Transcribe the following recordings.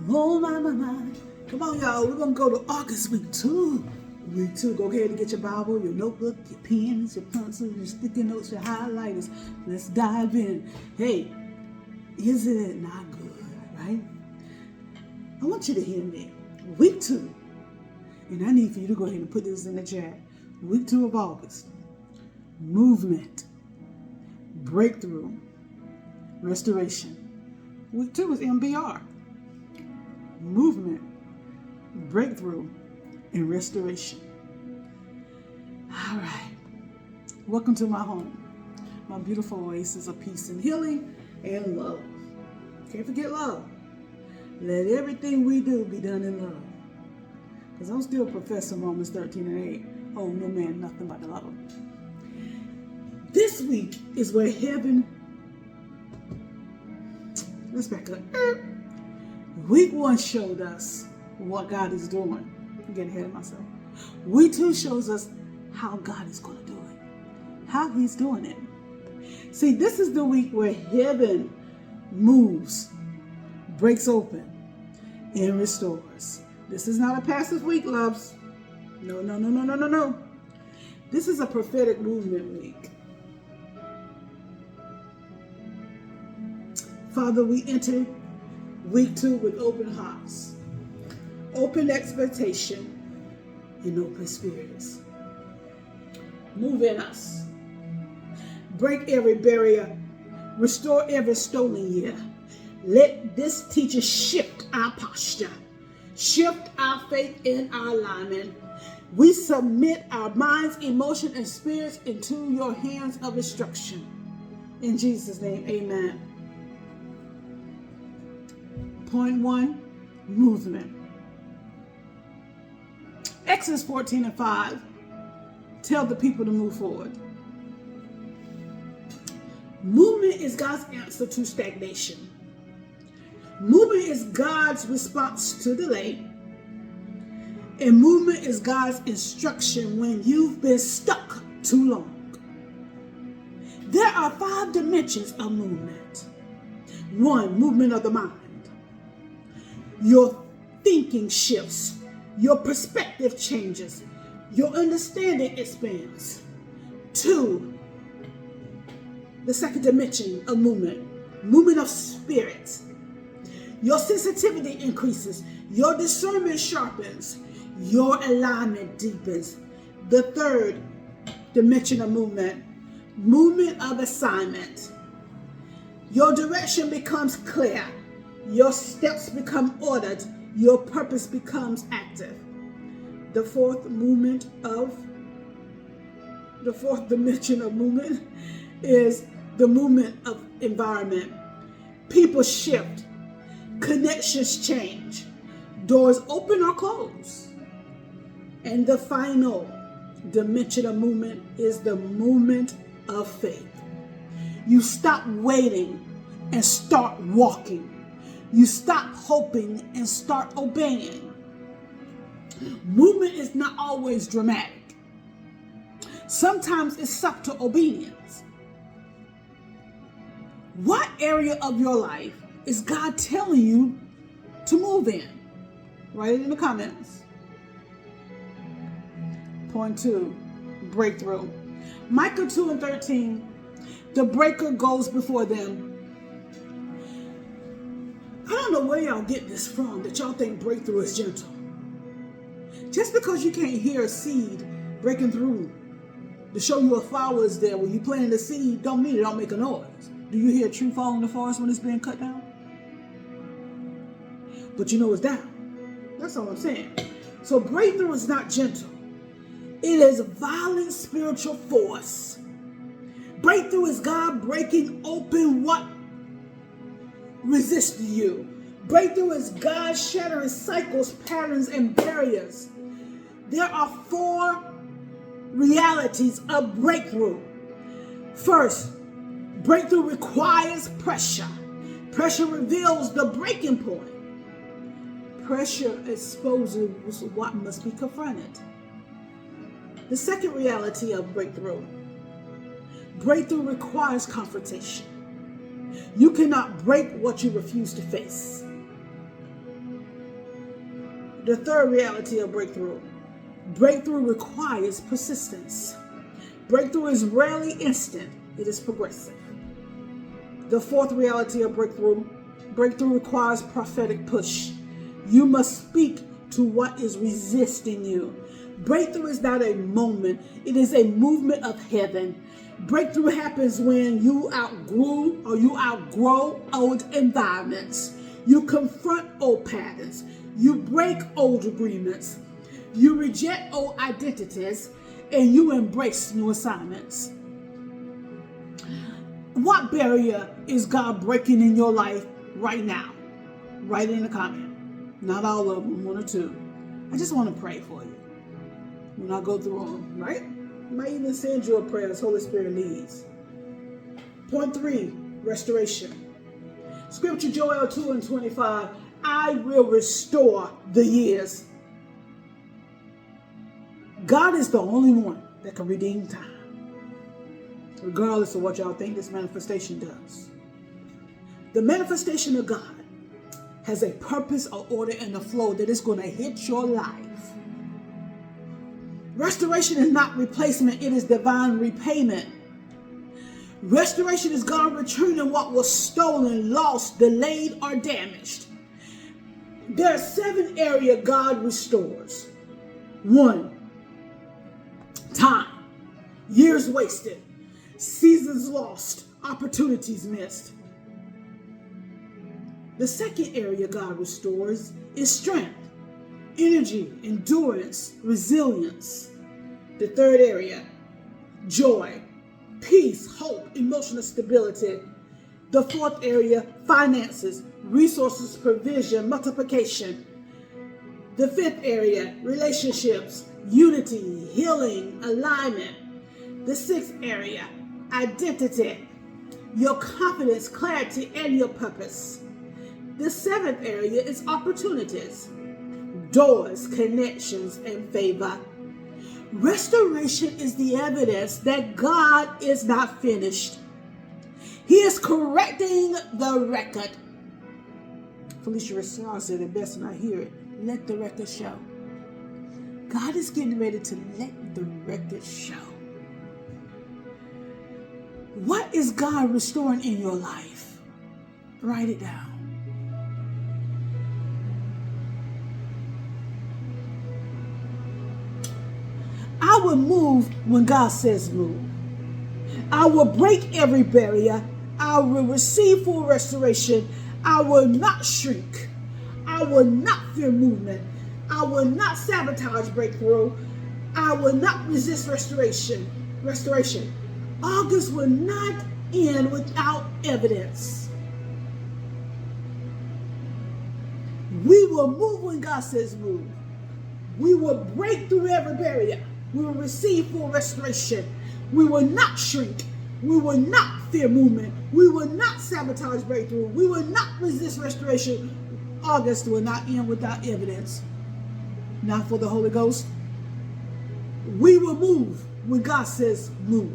Oh, my. Come on, y'all. We're going to go to August week 2. Week 2. Go ahead and get your Bible, your notebook, your pens, your pencils, your sticky notes, your highlighters. Let's dive in. Hey, isn't it not good, right? I want you to hear me. Week 2. And I need for you to go ahead and put this in the chat. Week 2 of August. Movement. Breakthrough. Restoration. Week 2 is MBR. Movement, breakthrough, and restoration. All right. Welcome to my home, my beautiful oasis of peace and healing and love. Can't forget love. Let everything we do be done in love. Because I'm still professing Romans 13 and 8. Oh, no man, nothing but the love. This week is where heaven, let's back up. Week 1 showed us what God is doing. I'm getting ahead of myself. Week 2 shows us how God is going to do it. How he's doing it. See, this is the week where heaven moves, breaks open, and restores. This is not a passive week, loves. No. This is a prophetic movement week. Father, we enter week 2 with open hearts, open expectation, and open spirits. Move in us. Break every barrier. Restore every stolen year. Let this teaching shift our posture. Shift our faith in our alignment. We submit our minds, emotion, and spirits into your hands of instruction. In Jesus' name, amen. Point 1, movement. Exodus 14 and 5 tell the people to move forward. Movement is God's answer to stagnation. Movement is God's response to delay. And movement is God's instruction when you've been stuck too long. There are 5 dimensions of movement. 1, movement of the mind. Your thinking shifts, your perspective changes, your understanding expands. 2, the second dimension of movement of spirit. Your sensitivity increases, your discernment sharpens, your alignment deepens. The third dimension of movement of assignment. Your direction becomes clear. Your steps become ordered. Your purpose becomes active. The fourth dimension of movement is the movement of environment. People shift. Connections change. Doors open or close. And the final dimension of movement is the movement of faith. You stop waiting and start walking. You stop hoping and start obeying. Movement is not always dramatic. Sometimes it's subtle obedience. What area of your life is God telling you to move in? Write it in the comments. Point 2, breakthrough. Micah 2 and 13, the breaker goes before them. I don't know where y'all get this from, that y'all think breakthrough is gentle. Just because you can't hear a seed breaking through to show you a flower is there when you planted the seed, don't mean it don't make a noise. Do you hear a tree fall in the forest when it's being cut down? But you know it's down. That's all I'm saying. So breakthrough is not gentle. It is a violent spiritual force. Breakthrough is God breaking open what resist you. Breakthrough is God shattering cycles, patterns, and barriers. There are 4 realities of breakthrough. First, breakthrough requires pressure. Pressure reveals the breaking point. Pressure exposes what must be confronted. The second reality of breakthrough. Breakthrough requires confrontation. You cannot break what you refuse to face. The third reality of breakthrough. Breakthrough requires persistence. Breakthrough is rarely instant. It is progressive. The fourth reality of breakthrough. Breakthrough requires prophetic push. You must speak to what is resisting you. Breakthrough is not a moment. It is a movement of heaven. Breakthrough happens when you outgrow old environments. You confront old patterns. You break old agreements. You reject old identities, and you embrace new assignments. What barrier is God breaking in your life right now? Write it in the comment. Not all of them, one or two. I just want to pray for you when I go through them, right? I might even send you a prayer as Holy Spirit leads. Point 3, restoration. Scripture Joel 2:25, I will restore the years. God is the only one that can redeem time, regardless of what y'all think this manifestation does. The manifestation of God has a purpose, a order, and a flow that is going to hit your life. Restoration is not replacement, it is divine repayment. Restoration is God returning what was stolen, lost, delayed, or damaged. There are 7 areas God restores. 1, time, years wasted, seasons lost, opportunities missed. The second area God restores is strength, energy, endurance, resilience. The third area, joy, peace, hope, emotional stability. The fourth area, finances, resources, provision, multiplication. The fifth area, relationships, unity, healing, alignment. The sixth area, identity, your confidence, clarity, and your purpose. The seventh area is opportunities, doors, connections, and favor. Restoration is the evidence that God is not finished. He is correcting the record. Felicia Rashad said it best when I hear it. Let the record show. God is getting ready to let the record show. What is God restoring in your life? Write it down. I will move when God says move. I will break every barrier. I will receive full restoration. I will not shrink. I will not fear movement. I will not sabotage breakthrough. I will not resist restoration. August will not end without evidence. We will move when God says move. We will break through every barrier. We will receive full restoration. We will not shrink. We will not fear movement. We will not sabotage breakthrough. We will not resist restoration. August will not end without evidence. Now for the Holy Ghost. We will move when God says move.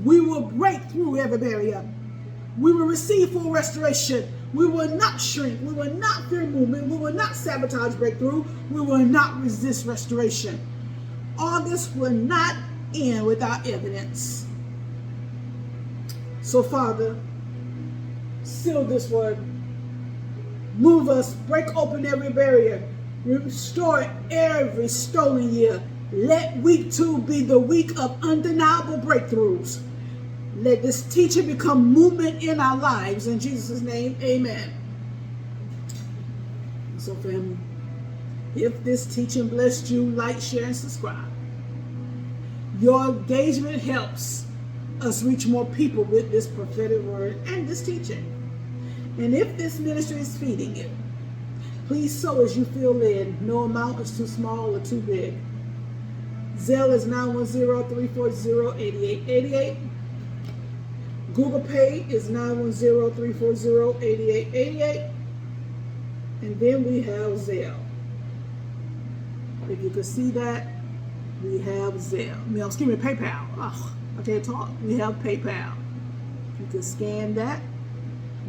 We will break through every barrier. We will receive full restoration. We will not shrink. We will not fear movement. We will not sabotage breakthrough. We will not resist restoration. August will not end without evidence. So, Father, seal this word. Move us, break open every barrier, restore every stolen year. Let week 2 be the week of undeniable breakthroughs. Let this teaching become movement in our lives. In Jesus' name, amen. So, family, if this teaching blessed you, like, share, and subscribe. Your engagement helps us reach more people with this prophetic word and this teaching. And if this ministry is feeding you, please sow as you feel led. No amount is too small or too big. Zelle is 910-340-8888. Google Pay is 910-340-8888. And then we have Zelle. If you could see that, we have Zelle. Excuse me, PayPal. Oh, I can't talk. We have PayPal. If you can scan that,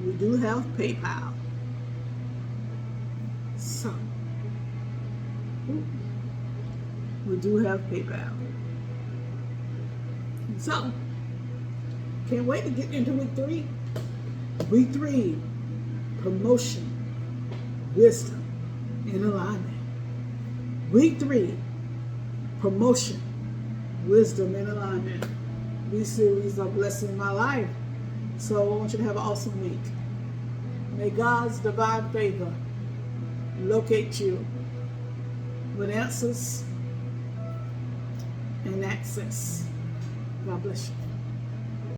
we do have PayPal. So, We do have PayPal. So, can't wait to get into week 3. Week 3, promotion, wisdom, and alignment. Week 3, promotion, wisdom, and alignment. These series are blessing my life. So I want you to have an awesome week. May God's divine favor locate you with answers and access. God bless you.